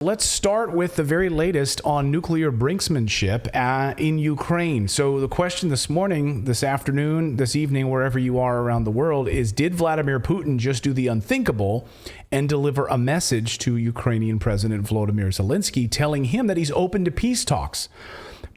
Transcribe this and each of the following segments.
Let's start with the very latest on nuclear brinksmanship in Ukraine. So the question this morning, this afternoon, this evening, wherever you are around the world, is did Vladimir Putin just do the unthinkable and deliver a message to Ukrainian President Volodymyr Zelensky telling him that he's open to peace talks?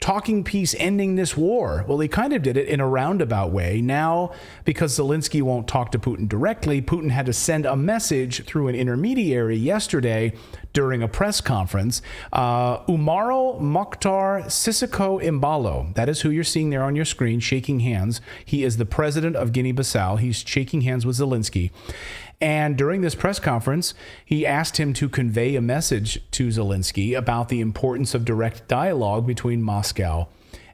Talking peace, ending this war. Well, he kind of did it in a roundabout way. Now, because Zelensky won't talk to Putin directly, Putin had to send a message through an intermediary yesterday during a press conference. Umaro Mokhtar Sissoko Embalo, that is who you're seeing there on your screen, shaking hands. He is the president of Guinea-Bissau. He's shaking hands with Zelensky. And during this press conference, he asked him to convey a message to Zelensky about the importance of direct dialogue between Moscow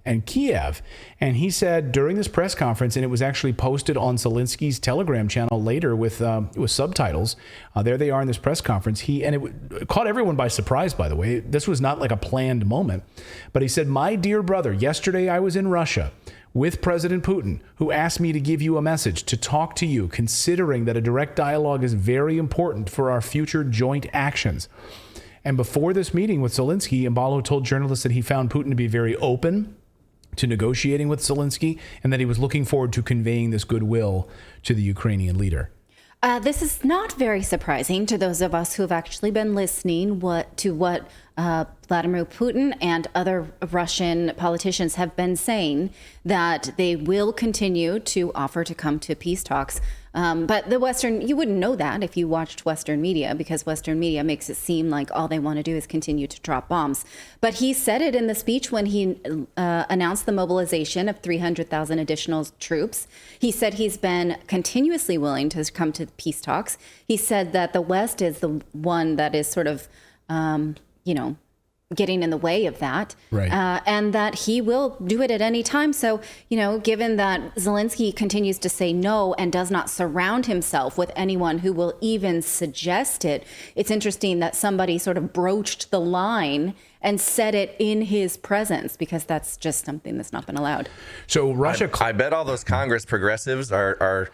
and Kiev. And he said during this press conference, and it was actually posted on Zelensky's Telegram channel later with subtitles. There they are in this press conference. It caught everyone by surprise, by the way. This was not like a planned moment. But he said, "My dear brother, yesterday I was in Russia with President Putin, who asked me to give you a message, to talk to you, considering that a direct dialogue is very important for our future joint actions." And before this meeting with Zelensky, Embalo told journalists that he found Putin to be very open to negotiating with Zelensky and that he was looking forward to conveying this goodwill to the Ukrainian leader. This is not very surprising to those of us who have actually been listening to what Vladimir Putin and other Russian politicians have been saying, that they will continue to offer to come to peace talks. But you wouldn't know that if you watched Western media, because Western media makes it seem like all they want to do is continue to drop bombs. But he said it in the speech when he announced the mobilization of 300,000 additional troops. He said he's been continuously willing to come to peace talks. He said that the West is the one that is sort of, getting in the way of that, right. And that he will do it at any time. So, given that Zelensky continues to say no and does not surround himself with anyone who will even suggest it, it's interesting that somebody sort of broached the line and said it in his presence, because that's just something that's not been allowed. So Russia, I bet all those Congress progressives are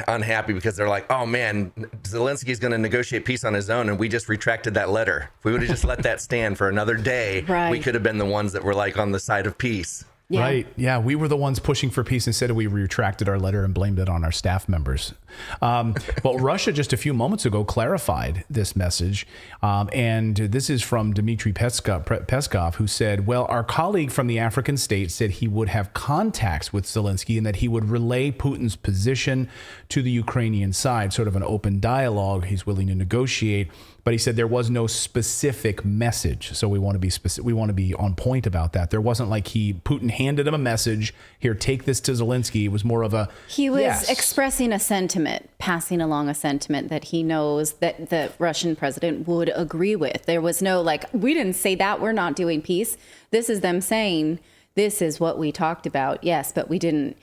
unhappy because they're like, oh man, Zelensky's going to negotiate peace on his own, and we just retracted that letter. If we would have just let that stand for another day, right, we could have been the ones that were like on the side of peace. Yeah. Right. Yeah, we were the ones pushing for peace. Instead, we retracted our letter and blamed it on our staff members. Well, Russia just a few moments ago clarified this message. And this is from Dmitry Peskov, who said, well, our colleague from the African state said he would have contacts with Zelensky and that he would relay Putin's position to the Ukrainian side, sort of an open dialogue. He's willing to negotiate. But he said there was no specific message. So we want to be we want to be on point about that. There wasn't like Putin handed him a message, here, take this to Zelensky. It was more of he was expressing a sentiment, passing along a sentiment that he knows that the Russian president would agree with. There was no we didn't say that, we're not doing peace. This is them saying, this is what we talked about. Yes, but we didn't,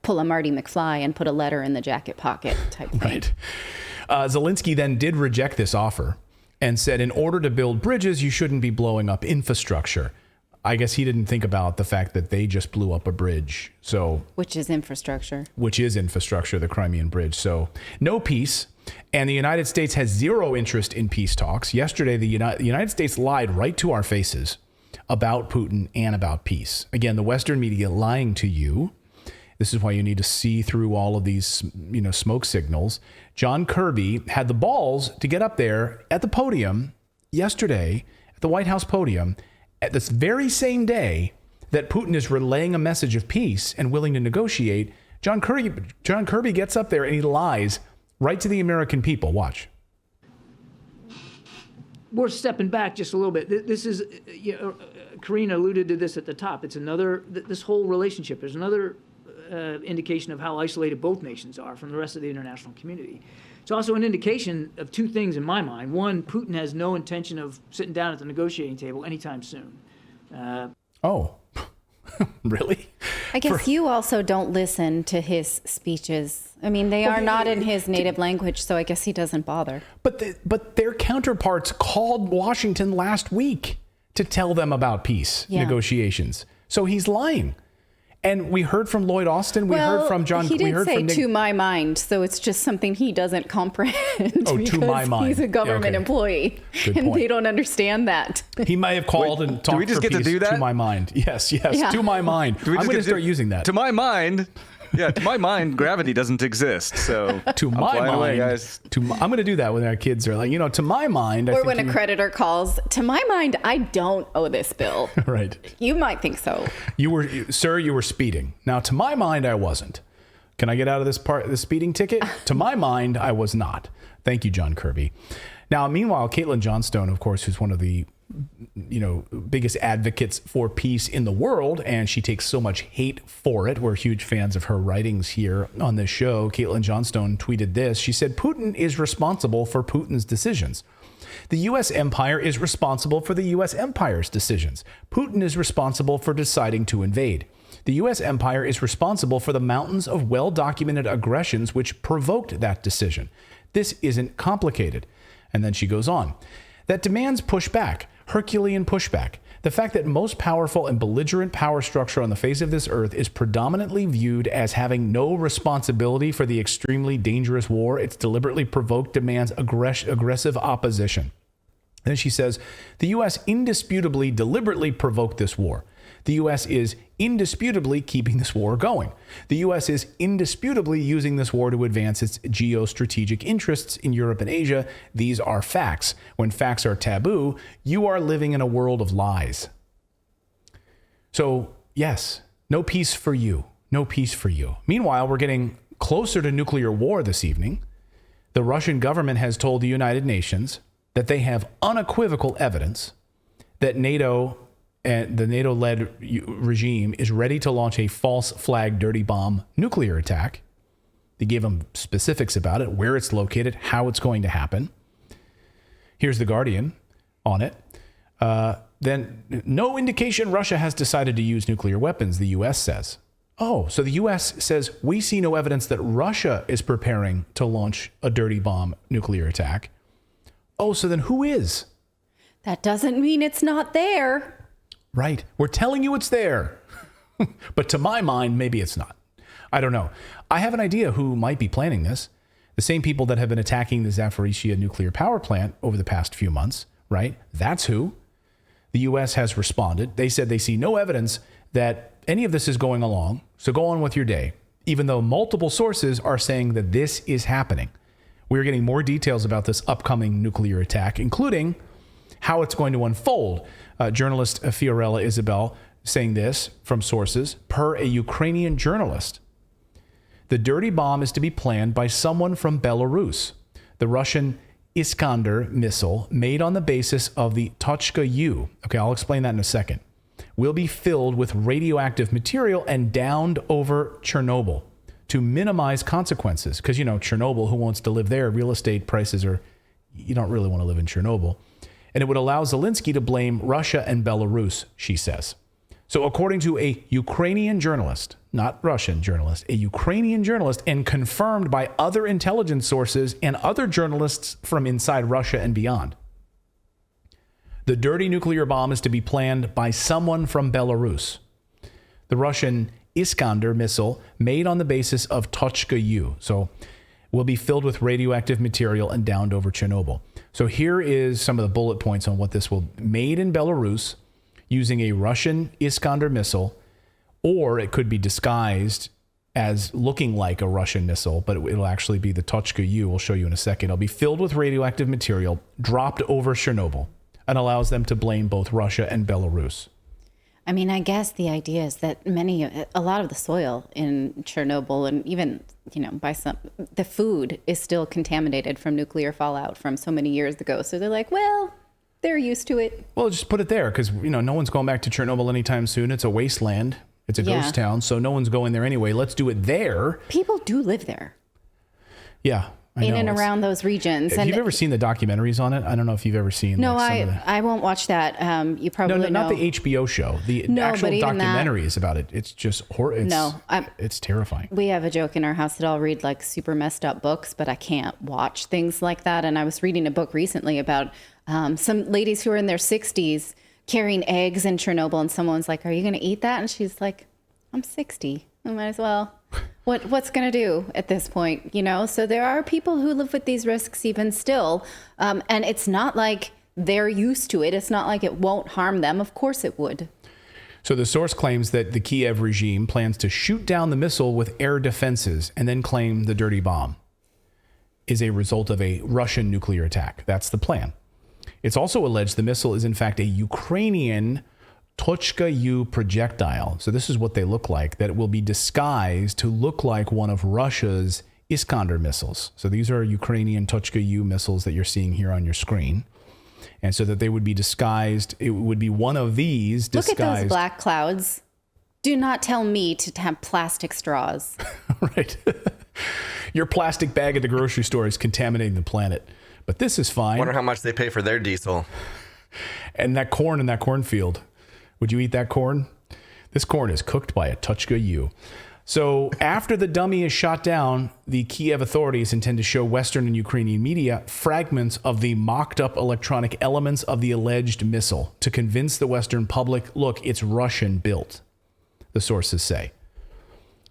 pull a Marty McFly and put a letter in the jacket pocket type thing. Right. Zelensky then did reject this offer and said, in order to build bridges, you shouldn't be blowing up infrastructure. I guess he didn't think about the fact that they just blew up a bridge. Which is infrastructure, the Crimean Bridge. So no peace. And the United States has zero interest in peace talks. Yesterday, the United States lied right to our faces about Putin and about peace. Again, the Western media lying to you. This is why you need to see through all of these, smoke signals. John Kirby had the balls to get up there at the podium yesterday, at the White House podium, at this very same day that Putin is relaying a message of peace and willing to negotiate. John Kirby gets up there and he lies right to the American people. Watch. We're stepping back just a little bit. This is, Karina alluded to this at the top. It's this whole relationship. There's another indication of how isolated both nations are from the rest of the international community. It's also an indication of two things in my mind. One, Putin has no intention of sitting down at the negotiating table anytime soon. Really? I guess you also don't listen to his speeches. I mean, they are not in his native language, so I guess he doesn't bother. But their counterparts called Washington last week to tell them about peace negotiations. So he's lying. And we heard from Lloyd Austin. We heard from John. He did say Nick, to my mind, so it's just something he doesn't comprehend. Oh, to my mind. He's a government employee, Good and point. they don't understand that. He might have called and talked. Do we just get to do that? To my mind. Yes. Yeah. To my mind. Do we I'm just going get to start using that. To my mind. Yeah, to my mind, gravity doesn't exist. So To I'm my flying mind, away, guys. I'm going to do that when our kids are like, to my mind. Or when a creditor calls, to my mind, I don't owe this bill. Right. You might think so. You were speeding. Now, to my mind, I wasn't. Can I get out of the speeding ticket? To my mind, I was not. Thank you, John Kirby. Now, meanwhile, Caitlin Johnstone, of course, who's one of the biggest advocates for peace in the world, and she takes so much hate for it. We're huge fans of her writings here on this show. Caitlin Johnstone tweeted this. She said, Putin is responsible for Putin's decisions. The U.S. empire is responsible for the U.S. empire's decisions. Putin is responsible for deciding to invade. The U.S. empire is responsible for the mountains of well-documented aggressions which provoked that decision. This isn't complicated. And then she goes on. That demands pushback, Herculean pushback. The fact that most powerful and belligerent power structure on the face of this earth is predominantly viewed as having no responsibility for the extremely dangerous war it's deliberately provoked demands aggressive opposition. Then she says, the U.S. indisputably deliberately provoked this war. The U.S. is indisputably keeping this war going. The U.S. is indisputably using this war to advance its geostrategic interests in Europe and Asia. These are facts. When facts are taboo, you are living in a world of lies. So, yes, no peace for you. No peace for you. Meanwhile, we're getting closer to nuclear war this evening. The Russian government has told the United Nations that they have unequivocal evidence that NATO and the NATO-led regime is ready to launch a false flag dirty bomb nuclear attack. They gave them specifics about it, where it's located, how it's going to happen. Here's The Guardian on it. Then no indication Russia has decided to use nuclear weapons, the U.S. says. Oh, so the U.S. says we see no evidence that Russia is preparing to launch a dirty bomb nuclear attack. Oh, so then who is? That doesn't mean it's not there. Right. We're telling you it's there. But to my mind, maybe it's not. I don't know. I have an idea who might be planning this. The same people that have been attacking the Zaporizhzhia nuclear power plant over the past few months, right? That's who. The U.S. has responded. They said they see no evidence that any of this is going along. So go on with your day, even though multiple sources are saying that this is happening. We're getting more details about this upcoming nuclear attack, including how it's going to unfold. Journalist Fiorella Isabel saying this from sources per a Ukrainian journalist. The dirty bomb is to be planned by someone from Belarus. The Russian Iskander missile made on the basis of the Tochka-U, okay, I'll explain that in a second, will be filled with radioactive material and downed over Chernobyl to minimize consequences. Because, Chernobyl, who wants to live there? Real estate prices you don't really want to live in Chernobyl. And it would allow Zelensky to blame Russia and Belarus, she says. So according to a Ukrainian journalist, not Russian journalist, a Ukrainian journalist, and confirmed by other intelligence sources and other journalists from inside Russia and beyond, the dirty nuclear bomb is to be planned by someone from Belarus. The Russian Iskander missile made on the basis of Tochka-U. So will be filled with radioactive material and downed over Chernobyl. So here is some of the bullet points on what this will be. Made in Belarus using a Russian Iskander missile, or it could be disguised as looking like a Russian missile, but it'll actually be the Tochka-U. We'll show you in a second. It'll be filled with radioactive material, dropped over Chernobyl, and allows them to blame both Russia and Belarus. I mean, I guess the idea is that a lot of the soil in Chernobyl and even, the food is still contaminated from nuclear fallout from so many years ago. So they're like, well, they're used to it. Well, just put it there because, no one's going back to Chernobyl anytime soon. It's a wasteland. It's a ghost town. So no one's going there anyway. Let's do it there. People do live there. Yeah. In and around those regions. Have you ever seen the documentaries on it? I don't know if you've ever seen. No, I won't watch that. You probably know. Not the HBO show. The actual documentary is about it. It's just it's terrifying. We have a joke in our house that I'll read like super messed up books, but I can't watch things like that. And I was reading a book recently about some ladies who are in their 60s carrying eggs in Chernobyl, and someone's like, "Are you going to eat that?" And she's like, I'm 60. I might as well. What's going to do at this point, you know? So there are people who live with these risks even still. And it's not like they're used to it. It's not like it won't harm them. Of course it would. So the source claims that the Kiev regime plans to shoot down the missile with air defenses and then claim the dirty bomb is a result of a Russian nuclear attack. That's the plan. It's also alleged the missile is in fact a Ukrainian Tochka-U projectile. So this is what they look like, that it will be disguised to look like one of Russia's Iskander missiles. So these are Ukrainian Tochka-U missiles that you're seeing here on your screen. And so that they would be disguised, it would be one of these disguised. Look at those black clouds. Do not tell me to have plastic straws. Right. Your plastic bag at the grocery store is contaminating the planet. But this is fine. Wonder how much they pay for their diesel. And that corn in that cornfield. Would you eat that corn? This corn is cooked by a Tochka-U. So after the dummy is shot down, the Kiev authorities intend to show Western and Ukrainian media fragments of the mocked up electronic elements of the alleged missile to convince the Western public, look, it's Russian built, the sources say.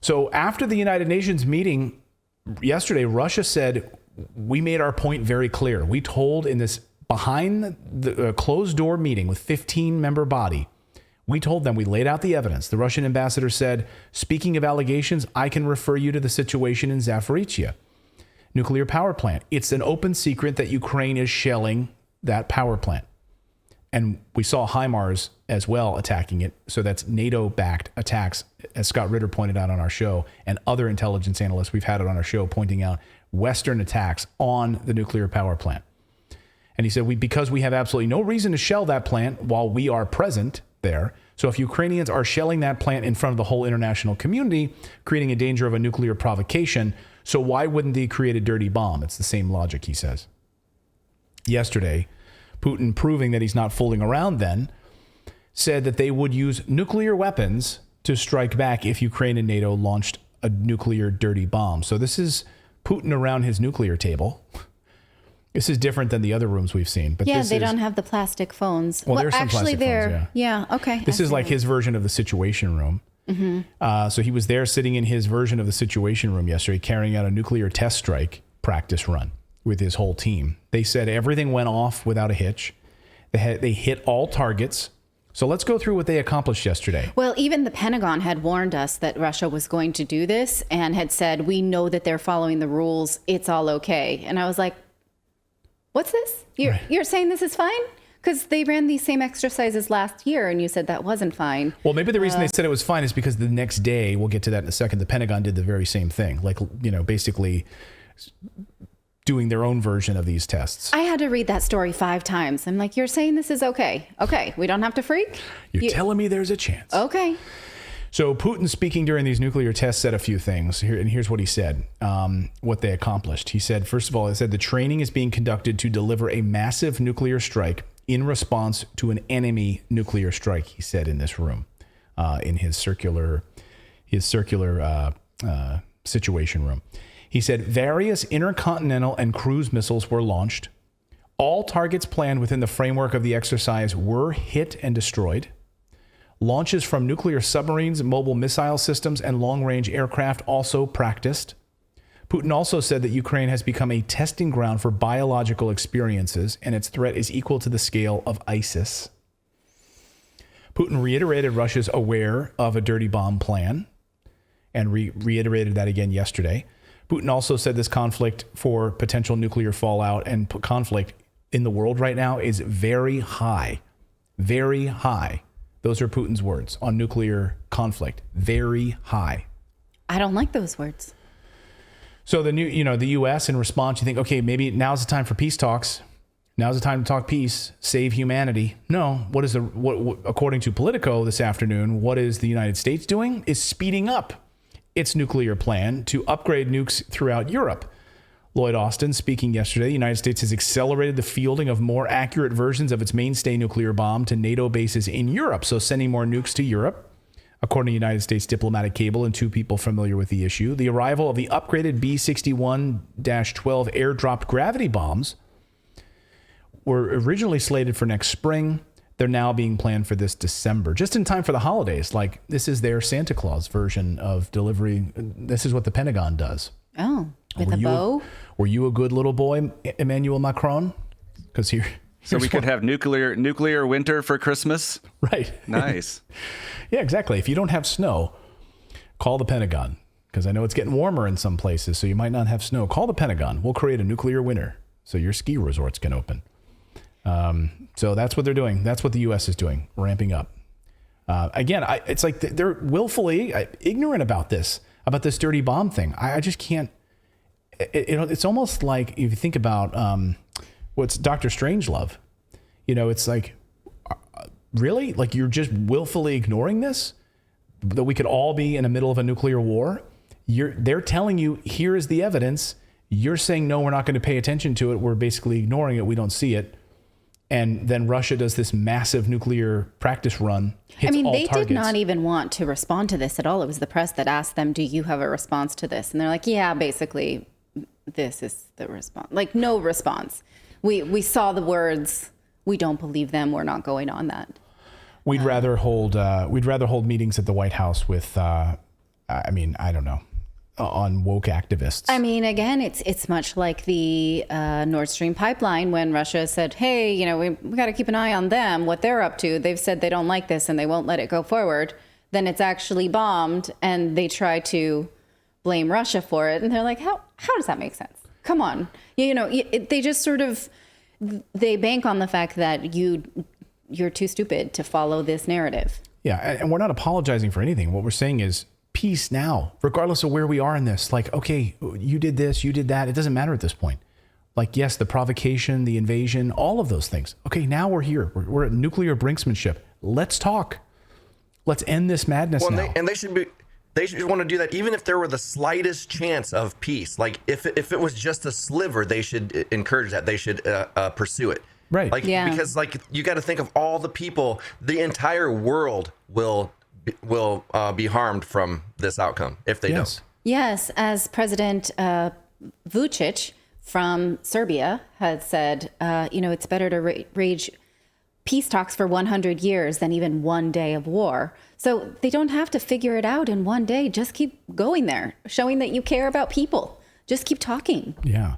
So after the United Nations meeting yesterday, Russia said, we made our point very clear. We told in this behind the closed door meeting with 15-member body, we told them, we laid out the evidence. The Russian ambassador said, speaking of allegations, I can refer you to the situation in Zaporizhzhia nuclear power plant. It's an open secret that Ukraine is shelling that power plant. And we saw HIMARS as well attacking it. So that's NATO-backed attacks, as Scott Ritter pointed out on our show, and other intelligence analysts we've had it on our show pointing out Western attacks on the nuclear power plant. And he said, because we have absolutely no reason to shell that plant while we are present there. So if Ukrainians are shelling that plant in front of the whole international community, creating a danger of a nuclear provocation, so why wouldn't they create a dirty bomb? It's the same logic, he says. Yesterday, Putin, proving that he's not fooling around then, said that they would use nuclear weapons to strike back if Ukraine and NATO launched a nuclear dirty bomb. So this is Putin around his nuclear table. This is different than the other rooms we've seen. But yeah, they don't have the plastic phones. Well, there's some plastic phones, yeah, okay. This is like his version of the Situation Room. Mm-hmm. So he was there sitting in his version of the Situation Room yesterday, carrying out a nuclear test strike practice run with his whole team. They said everything went off without a hitch. They hit all targets. So let's go through what they accomplished yesterday. Well, even the Pentagon had warned us that Russia was going to do this and had said, we know that they're following the rules. It's all okay. And I was like, what's this? You're saying this is fine? Because they ran these same exercises last year and you said that wasn't fine. Well, maybe the reason they said it was fine is because the next day, we'll get to that in a second, the Pentagon did the very same thing. Like, you know, basically doing their own version of these tests. I had to read that story 5 times. I'm like, you're saying this is okay. Okay, we don't have to freak? You're telling me there's a chance. Okay. So Putin, speaking during these nuclear tests, said a few things. And here's what he said, what they accomplished. He said, first of all, he said the training is being conducted to deliver a massive nuclear strike in response to an enemy nuclear strike, he said in this room, in his circular Situation Room. He said various intercontinental and cruise missiles were launched. All targets planned within the framework of the exercise were hit and destroyed. Launches from nuclear submarines, mobile missile systems, and long-range aircraft also practiced. Putin also said that Ukraine has become a testing ground for biological experiences, and its threat is equal to the scale of ISIS. Putin reiterated Russia's aware of a dirty bomb plan, and reiterated that again yesterday. Putin also said this conflict for potential nuclear fallout and conflict in the world right now is very high. Very high. Those are Putin's words on nuclear conflict. Very high. I don't like those words. So the U.S. in response, you think, okay, maybe now's the time for peace talks. Now's the time to talk peace, save humanity. No, what according to Politico this afternoon, what is the United States doing? Is speeding up its nuclear plan to upgrade nukes throughout Europe. Lloyd Austin speaking yesterday, the United States has accelerated the fielding of more accurate versions of its mainstay nuclear bomb to NATO bases in Europe, so sending more nukes to Europe. According to United States diplomatic cable and 2 people familiar with the issue, the arrival of the upgraded B-61-12 airdropped gravity bombs were originally slated for next spring. They're now being planned for this December, just in time for the holidays. Like, this is their Santa Claus version of delivery. This is what the Pentagon does. Oh, with a bow? Were you a good little boy, Emmanuel Macron? Because So we could have nuclear winter for Christmas? Right. Nice. Yeah, exactly. If you don't have snow, call the Pentagon. Because I know it's getting warmer in some places, so you might not have snow. Call the Pentagon. We'll create a nuclear winter so your ski resorts can open. So that's what they're doing. That's what the U.S. is doing, ramping up. Again, it's like they're willfully ignorant about this dirty bomb thing. I just can't. It's almost like if you think about what's Dr. Strangelove. It's like, really? Like, you're just willfully ignoring this? That we could all be in the middle of a nuclear war? They're telling you, here is the evidence. You're saying, no, we're not going to pay attention to it. We're basically ignoring it. We don't see it. And then Russia does this massive nuclear practice run. Hits all they targets. did not even want to respond to this at all. It was the press that asked them, do you have a response to this? And they're like, yeah, basically, this is the response. Like, no response. We saw the words. We don't believe them. We're not going on that. We'd rather hold meetings at the White House with, I don't know, on woke activists. I mean, again, it's much like the Nord Stream pipeline when Russia said, hey, we got to keep an eye on them, what they're up to. They've said they don't like this and they won't let it go forward. Then it's actually bombed and they try to blame Russia for it. And they're like, how does that make sense? Come on. They just sort of, they bank on the fact that you're too stupid to follow this narrative. Yeah, and we're not apologizing for anything. What we're saying is peace now, regardless of where we are in this. Like, okay, you did this, you did that. It doesn't matter at this point. Like, yes, the provocation, the invasion, all of those things. Okay, now we're here. We're at nuclear brinksmanship. Let's talk. Let's end this madness now. They should want to do that even if there were the slightest chance of peace. Like, if it was just a sliver, they should encourage that. They should pursue it. Right. Like, yeah. Because, like, you got to think of all the people. The entire world will be harmed from this outcome if they don't. Yes, as President Vucic from Serbia had said, it's better to rage peace talks for 100 years than even one day of war. So they don't have to figure it out in one day. Just keep going there, showing that you care about people. Just keep talking. Yeah.